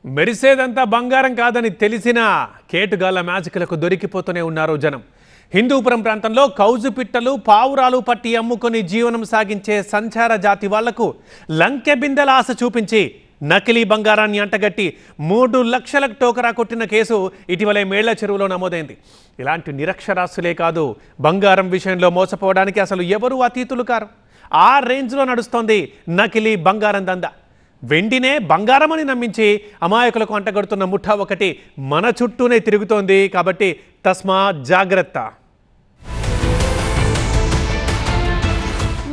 మెరిసేదంతా బంగారం కాదని తెలిసినా కేటుగాళ్ల మ్యాజిక్లకు దొరికిపోతూనే ఉన్నారు జనం. హిందూపురం ప్రాంతంలో కౌజు పిట్టలు పావురాలు పట్టి అమ్ముకొని జీవనం సాగించే సంచార జాతి వాళ్లకు లంకె బిందెల ఆశ చూపించి నకిలీ బంగారాన్ని అంటగట్టి 3 లక్షల టోకరా కొట్టిన కేసు ఇటీవలే మేళ్ల చెరువులో నమోదైంది. ఇలాంటి నిరక్షరాస్యులే కాదు, బంగారం విషయంలో మోసపోవడానికి అసలు ఎవరూ అతీతులు కారు. ఆ రేంజ్లో నడుస్తోంది నకిలీ బంగారం దందా. వెండినే బంగారమని నమ్మించి అమాయకులకు అంటగడుతున్న ముఠా ఒకటి మన చుట్టూనే తిరుగుతోంది. కాబట్టి తస్మా జాగ్రత్త.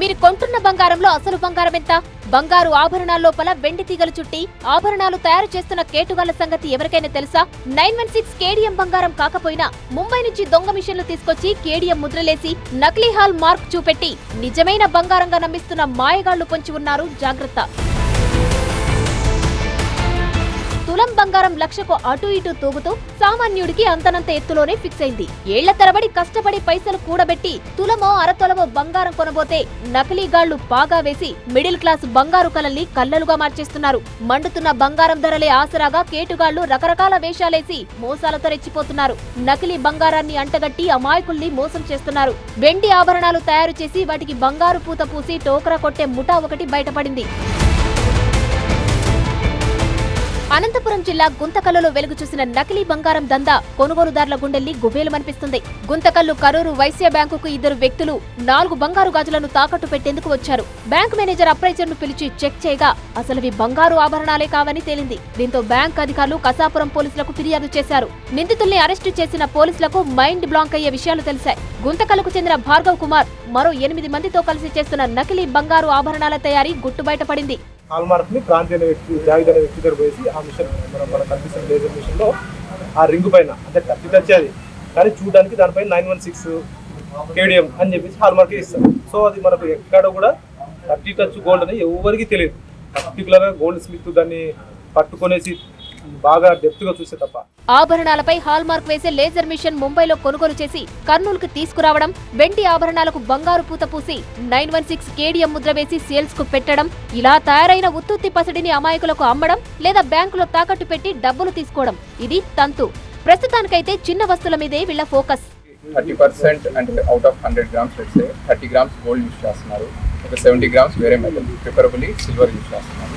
మీరు కొంటున్న బంగారంలో అసలు బంగారం ఎంత? బంగారు ఆభరణాల లోపల వెండి తీగలు చుట్టి ఆభరణాలు తయారు చేస్తున్న కేటుగాళ్ల సంగతి ఎవరికైనా తెలుసా? 916 కేడిఎం బంగారం కాకపోయినా ముంబై నుంచి దొంగ మిషన్లు తీసుకొచ్చి కేడిఎం ముద్రలేసి నకిలీ హాల్ మార్క్ చూపెట్టి నిజమైన బంగారంగా నమ్మిస్తున్న మాయగాళ్లు పొంచి ఉన్నారు. జాగ్రత్త. తులం బంగారం లక్షకు అటు ఇటు తూగుతూ సామాన్యుడికి అంతనంత ఎత్తులోనే ఫిక్స్ అయింది. ఏళ్ల తరబడి కష్టపడి పైసలు కూడబెట్టి తులమో అరతొలమో బంగారం కొనబోతే నకిలీగాళ్లు పాగా వేసి మిడిల్ క్లాస్ బంగారు కలల్ని కల్లలుగా మార్చేస్తున్నారు. మండుతున్న బంగారం ధరలే ఆసరాగా కేటుగాళ్లు రకరకాల వేషాలేసి మోసాలతో రెచ్చిపోతున్నారు. నకిలీ బంగారాన్ని అంటగట్టి అమాయకుల్ని మోసం చేస్తున్నారు. వెండి ఆభరణాలు తయారు చేసి వాటికి బంగారు పూత పూసి టోకరా కొట్టే ముఠా ఒకటి బయటపడింది. అనంతపురం జిల్లా గుంతకల్లులో వెలుగు చూసిన నకిలీ బంగారం దందా కొనుగోలుదారుల గుండెల్ని గుబేలమనిపిస్తుంది. గుంతకల్లు కరూరు వైశ్య బ్యాంకుకు 2 వ్యక్తులు 4 బంగారు గాజులను తాకట్టు పెట్టేందుకు వచ్చారు. బ్యాంక్ మేనేజర్ అప్రైజర్ ను పిలిచి చెక్ చేయగా అసలువి బంగారు ఆభరణాలే కావని తేలింది. దీంతో బ్యాంక్ అధికారులు కసాపురం పోలీసులకు ఫిర్యాదు చేశారు. నిందితుల్ని అరెస్టు చేసిన పోలీసులకు మైండ్ బ్లాంక్ అయ్యే విషయాలు తెలిసాయి. గుంతకల్లుకు చెందిన భార్గవ్ కుమార్ మరో 8 మందితో కలిసి చేస్తున్న నకిలీ బంగారు ఆభరణాల తయారీ గుట్టు బయటపడింది. హాల్మార్క్ ని క్రాంతి అనే వ్యక్తి జాయిద్ అనే వ్యక్తి దగ్గర పోయి ఆ మిషన్ మన కనిపిస్తున్న లేజర్ మిషన్ లో ఆ రింగ్ పైన అంటే టచ్ అది కానీ చూడడానికి దానిపైన 916 కేడిఎం అని చెప్పేసి హాల్మార్క్ ఇస్తారు. సో అది మనకు ఎక్కడ కూడా 30 టచ్ గోల్డ్ అని ఎవరికి తెలియదు. పర్టికులర్ గా గోల్డ్ స్మిత్ దాన్ని పట్టుకునేసి బాగా డెప్త్ గా చూసే తప్ప. ఆభరణాలపై హాల్ మార్క్ వేసే లేజర్ మిషన్ ముంబైలో కొనుగోలు చేసి కర్నూలుకు తీసుకురావడం, వెండి ఆభరణాలకు బంగారు పూత పూసి 916 కేడిఎం ముద్ర వేసి సేల్స్ కు పెట్టడం, ఇలా తయారైన ఉత్తుత్తి పసిడిని అమాయకులకు అమ్మడం లేదా బ్యాంకులో తాకట్టు పెట్టి డబ్బులు తీసుకోవడం, ఇది తంతు. ప్రస్తుతానికైతే చిన్న వస్తువుల మీదే వీళ్ల ఫోకస్. 30% అంటే అవుట్ ఆఫ్ 100 గ్రామ్స్ పెడితే 30 గ్రామ్స్ గోల్డ్ యూజ్ చేస్తున్నారు. ఒక 70 గ్రామ్స్ వేరే మెటల్, ప్రిఫరబుల్లీ సిల్వర్ యూజ్ చేస్తున్నారు.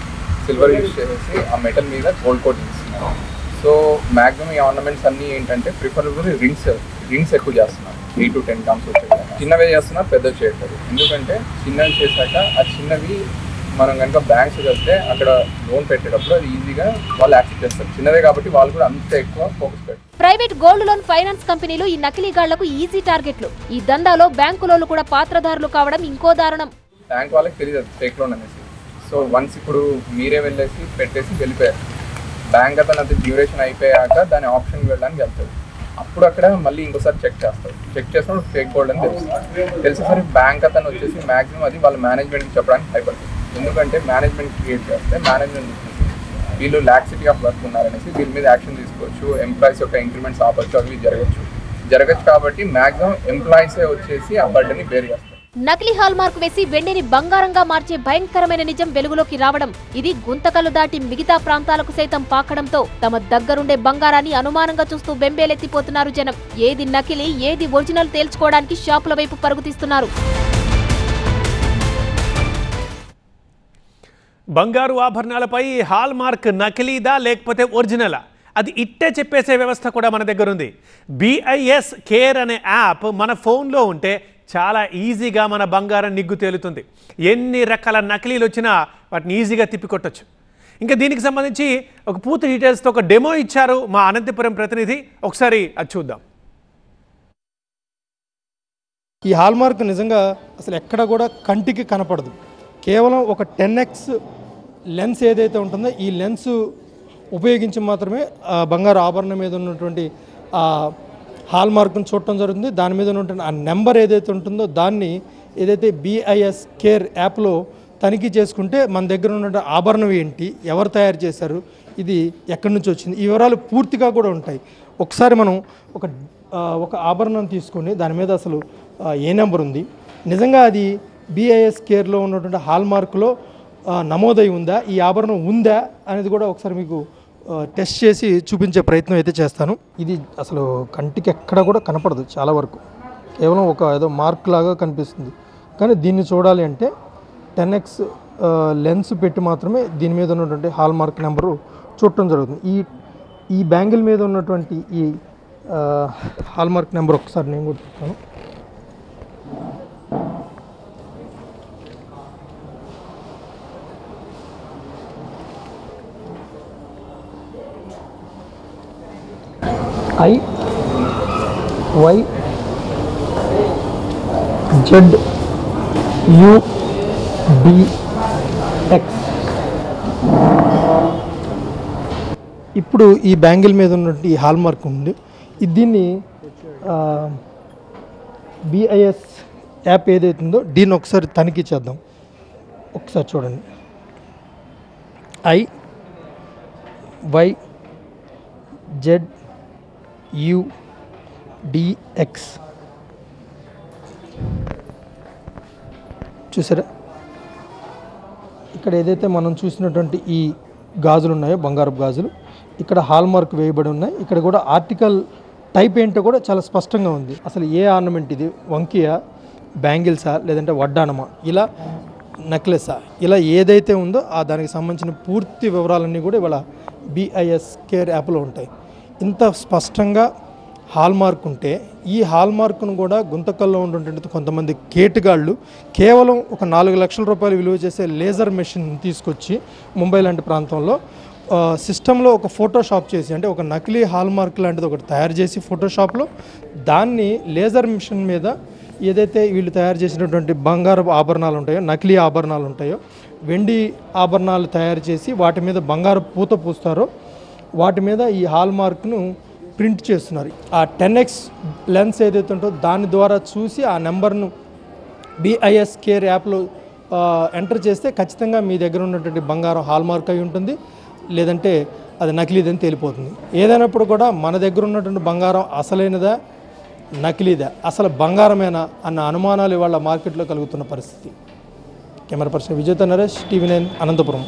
సిల్వర్ యూజ్ చేసి ఆ మెటల్ మీద గోల్డ్ కోట్ ఇస్తున్నారు. సో మ్యాక్సిమం ఈ ఆర్నమెంట్స్ అన్నీ ఏంటంటే ప్రిఫరబుల్లీ రింగ్స్ ఎక్కువ చేస్తున్నారు. 8 to 10 గ్రామ్స్ వచ్చేది. చిన్నవే చేస్తున్నారు, పెద్దవి చేయట్లేదు. ఎందుకంటే చిన్నవి చేశాక ఆ చిన్నవి మనం కనుక బ్యాంక్స్ వెళ్తే అక్కడ లోన్ పెట్టేటప్పుడు అది ఈజీగా వాళ్ళు యాక్సెప్ట్ చేస్తారు. చిన్నవే కాబట్టి వాళ్ళు కూడా అంత ఎక్కువ ఫోకస్ పెట్టారు. ప్రైవేట్ గోల్డ్ లోన్ ఫైనాన్స్ కంపెనీలు ఈ నకిలీగాళ్లకు ఈజీ టార్గెట్లు. ఈ దందాలో బ్యాంకులోలు కూడా పాత్రధారులు కావడం ఇంకో దారుణం. బ్యాంక్ వాళ్ళకి తెలియదు ఫేక్ లోన్ అనేసి. సో వన్స్ ఇప్పుడు మీరే వెళ్ళేసి పెట్టేసి వెళ్ళిపోయారు. బ్యాంక్ అతను అది డ్యూరేషన్ అయిపోయాక దాని ఆప్షన్కి వెళ్ళడానికి వెళ్తాడు. అప్పుడు అక్కడ మళ్ళీ ఇంకోసారి చెక్ చేస్తారు. చెక్ చేసినప్పుడు ఫేక్ గోల్డ్ అని తెలుస్తుంది. తెలిసేసరికి బ్యాంక్ అతను వచ్చేసి మ్యాక్సిమం అది వాళ్ళ మేనేజ్మెంట్కి చెప్పడానికి భయపడుతుంది. ఎందుకంటే మేనేజ్మెంట్ క్రియేట్ చేస్తే మేనేజ్మెంట్ వీళ్ళు లాక్సిటీ ఆఫ్ వర్క్ ఉన్నారనేసి వీళ్ళ మీద యాక్షన్ తీసుకోవచ్చు. ఎంప్లాయీస్ యొక్క ఇంక్రిమెంట్స్ ఆపచ్చు, అవి జరగచ్చు. కాబట్టి మ్యాక్సిమం ఎంప్లాయీసే వచ్చేసి ఆ బర్డెన్ని బేర్ చేస్తారు. నకిలీ హాల్ మార్క్ వేసి వెండిని బంగారంగా మార్చే భయంకరమైన నిజం వెలుగులోకి రావడం, ఇది గుంతకల్లు దాటి మిగతా ప్రాంతాలకు సైతం పాకడంతో తమ దగ్గరుండే బంగారాన్ని అనుమానంగా చూస్తూ బెంబేలెత్తిపోతున్నారు జనం. ఏది నకిలీ ఏది ఒరిజినల్ తేల్చుకోవడానికి షాపుల వైపు పరుగుతీస్తున్నారు. బంగారు ఆభరణాలపై హాల్ మార్క్ నకిలీదా లేకపోతే ఒరిజినలా అది ఇట్టే చెప్పేసే వ్యవస్థ కూడా మన దగ్గర ఉంది. BIS కేర్ అనే యాప్ మన ఫోన్లో ఉంటే చాలా ఈజీగా మన బంగారం నిగ్గు తేలుతుంది. ఎన్ని రకాల నకిలీలు వచ్చినా వాటిని ఈజీగా తిప్పికొట్టచ్చు. ఇంకా దీనికి సంబంధించి ఒక పూర్తి డీటెయిల్స్తో ఒక డెమో ఇచ్చారు మా అనంతపురం ప్రతినిధి. ఒకసారి అది చూద్దాం. ఈ హాల్మార్క్ నిజంగా అసలు ఎక్కడ కూడా కంటికి కనపడదు. కేవలం ఒక 10x లెన్స్ ఏదైతే ఉంటుందో ఈ లెన్స్ ఉపయోగించి మాత్రమే బంగారు ఆభరణం మీద ఉన్నటువంటి హాల్మార్క్ను చూడటం జరుగుతుంది. దాని మీద ఉన్నటువంటి ఆ నెంబర్ ఏదైతే ఉంటుందో దాన్ని ఏదైతే BIS కేర్ యాప్లో తనిఖీ చేసుకుంటే మన దగ్గర ఉన్న ఆభరణం ఏంటి, ఎవరు తయారు చేశారు, ఇది ఎక్కడి నుంచి వచ్చింది, ఈ వివరాలు పూర్తిగా కూడా ఉంటాయి. ఒకసారి మనం ఒక ఆభరణం తీసుకొని దాని మీద అసలు ఏ నెంబర్ ఉంది, నిజంగా అది BIS కేర్లో ఉన్నటువంటి హాల్మార్క్లో నమోదై ఉందా, ఈ ఆభరణం ఉందా అనేది కూడా ఒకసారి మీకు టెస్ట్ చేసి చూపించే ప్రయత్నం అయితే చేస్తాను. ఇది అసలు కంటికి ఎక్కడ కూడా కనపడదు, చాలా వరకు కేవలం ఒక ఏదో మార్క్ లాగా కనిపిస్తుంది. కానీ దీన్ని చూడాలి అంటే 10x లెన్స్ పెట్టి మాత్రమే దీని మీద ఉన్నటువంటి హాల్ మార్క్ నెంబరు చూడటం జరుగుతుంది. ఈ బ్యాంగిల్ మీద ఉన్నటువంటి ఈ హాల్ మార్క్ నెంబర్ ఒకసారి నేను కూడా చెప్తాను. IYZUDX. ఇప్పుడు ఈ బ్యాంగిల్ మీద ఉన్నటువంటి ఈ హాల్ మార్క్ ఉంది. దీన్ని BIS యాప్ ఏదైతుందో దీన్ని ఒకసారి తనిఖీ చేద్దాం. ఒకసారి చూడండి. IYZUDX చూసారా? ఇక్కడ ఏదైతే మనం చూసినటువంటి ఈ గాజులు ఉన్నాయో, బంగారపు గాజులు, ఇక్కడ హాల్ మార్క్ వేయబడి ఉన్నాయి. ఇక్కడ కూడా ఆర్టికల్ టైప్ ఏంటో కూడా చాలా స్పష్టంగా ఉంది. అసలు ఏ ఆర్నమెంట్ ఇది, వంకియా, బ్యాంగిల్సా, లేదంటే వడ్డానమా, ఇలా నెక్లెసా, ఇలా ఏదైతే ఉందో దానికి సంబంధించిన పూర్తి వివరాలన్నీ కూడా ఇవాళ BIS కేర్ యాప్లో ఉంటాయి. ఇంత స్పష్టంగా హాల్ మార్క్ ఉంటే ఈ హాల్ మార్క్ను కూడా గుంతకల్లో ఉన్నటువంటి కొంతమంది కేటుగాళ్ళు కేవలం ఒక 4 లక్షల రూపాయలు విలువ చేసే లేజర్ మెషిన్ తీసుకొచ్చి ముంబై లాంటి ప్రాంతంలో సిస్టంలో ఒక ఫోటోషాప్ చేసి, అంటే ఒక నకిలీ హాల్ మార్క్ లాంటిది ఒకటి తయారు చేసి ఫోటోషాప్లో దాన్ని లేజర్ మిషన్ మీద ఏదైతే వీళ్ళు తయారు చేసినటువంటి బంగారపు ఆభరణాలు ఉంటాయో, నకిలీ ఆభరణాలు ఉంటాయో, వెండి ఆభరణాలు తయారు చేసి వాటి మీద బంగారు పూత పూస్తారో వాటి మీద ఈ హాల్ మార్క్ను ప్రింట్ చేస్తున్నారు. ఆ 10x లెన్స్ ఏదైతే ఉంటుందో దాని ద్వారా చూసి ఆ నెంబర్ను BIS కేర్ యాప్లో ఎంటర్ చేస్తే ఖచ్చితంగా మీ దగ్గర ఉన్నటువంటి బంగారం హాల్ మార్క్ అయి ఉంటుంది, లేదంటే అది నకిలీదని తేలిపోతుంది. ఏదైనప్పుడు కూడా మన దగ్గర ఉన్నటువంటి బంగారం అసలైనదా నకిలీదా, అసలు బంగారమేనా అన్న అనుమానాలు ఇవాళ మార్కెట్లో కలుగుతున్న పరిస్థితి. Camera person Vijay Naresh, TV9 Anantapuram.